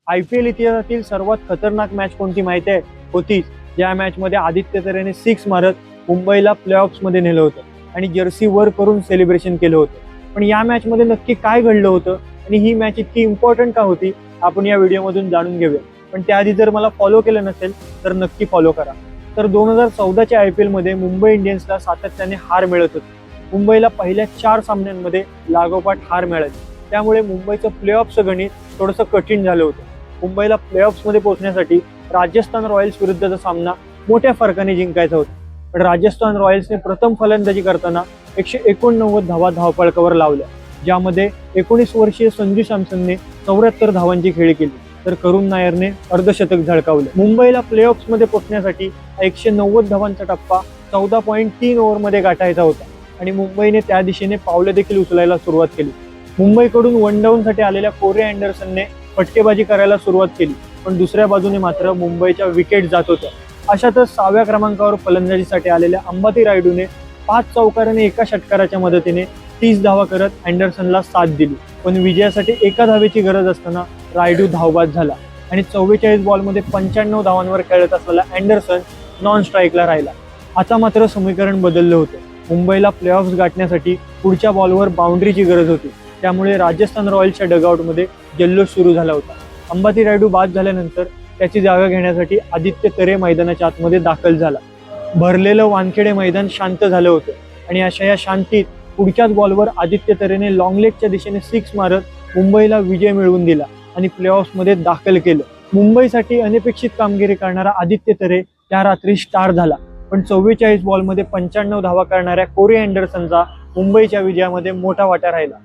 IPL इतिहासातील सर्वात खतरनाक मॅच कोणती माहिती आहे? होतीच ज्या मॅच मध्ये आदित्य तरेने 6 मारत मुंबईला प्लेऑफ्स मध्ये नेलं होतं आणि जर्सी वर करून सेलिब्रेशन केलं होतं। पण या मॅच मध्ये नक्की काय घडलं होतं आणि ही मॅच इतकी इम्पॉर्टंट का होती आपण या व्हिडिओमधून जाणून घेऊया। पण त्याआधी जर मला फॉलो केलं नसेल तर नक्की फॉलो करा। तर 2014च्या IPL मध्ये मुंबई इंडियन्सला सातत्याने हार मिळत होती। मुंबईला पहिल्या 4 सामन्यांमध्ये लागोपाठ हार मिळाली, त्यामुळे मुंबईचं प्लेऑफचं गणित थोडंसं कठीण झालं होतं। मुंबईला प्लेऑफ्स मध्ये पोहोचण्यासाठी राजस्थान रॉयल्स विरुद्धचा सामना मोठ्या फरकाने जिंकायचा होता। पण राजस्थान रॉयल्सने प्रथम फलंदाजी करताना 189 धावा धावफलकावर लावल्या, ज्यामध्ये 19 वर्षीय संजू सॅमसनने 74 धावांची खेळी केली तर करुण नायरने अर्धशतक झळकावलं। मुंबईला प्लेऑफ्स मध्ये पोहोचण्यासाठी 190 धावांचा टप्पा 14.3 ओव्हरमध्ये गाठायचा होता आणि मुंबईने त्या दिशेने पावले देखील उचलायला सुरुवात केली। मुंबईकडून वन डाऊन साठी आलेल्या कोरे अँडरसनने फटकेबाजी करायला सुरुवात केली, पण दुसऱ्या बाजूने मात्र मुंबईच्या विकेट जात होत्या। अशातच 6व्या क्रमांकावर फलंदाजीसाठी आलेल्या अंबाती रायडूने 5 चौकाराने एका षटकाराच्या मदतीने 30 धावा करत अँडरसनला साथ दिली। पण विजयासाठी एका धावेची गरज असताना रायडू धावबाद झाला आणि 44 बॉलमध्ये 95 धावांवर खेळत असलेला अँडरसन नॉन स्ट्राईकला राहिला। आता मात्र समीकरण बदललं होतं। मुंबईला प्लेऑफ्स गाठण्यासाठी पुढच्या बॉलवर बाउंड्रीची गरज होती, त्यामुळे राजस्थान रॉयल्सच्या डगआउटमध्ये जल्लोष सुरू झाला होता। अंबाती रायडू बाद झाल्यानंतर त्याची जागा घेण्यासाठी आदित्य तरे मैदानाच्या आतमध्ये दाखल झाला। भरलेलं वानखेडे मैदान शांत झालं होतं आणि अशा या शांतीत पुढच्याच बॉलवर आदित्य तरेने लॉंग लेगच्या दिशेने 6 मारत मुंबईला विजय मिळवून दिला आणि प्लेऑफ्समध्ये दाखल केलं। मुंबईसाठी अनपेक्षित कामगिरी करणारा आदित्य तरे त्या रात्री स्टार झाला, पण 44 बॉलमध्ये 95 धावा करणाऱ्या कोरी अँडरसनचा मुंबईच्या विजयामध्ये मोठा वाटा राहिला।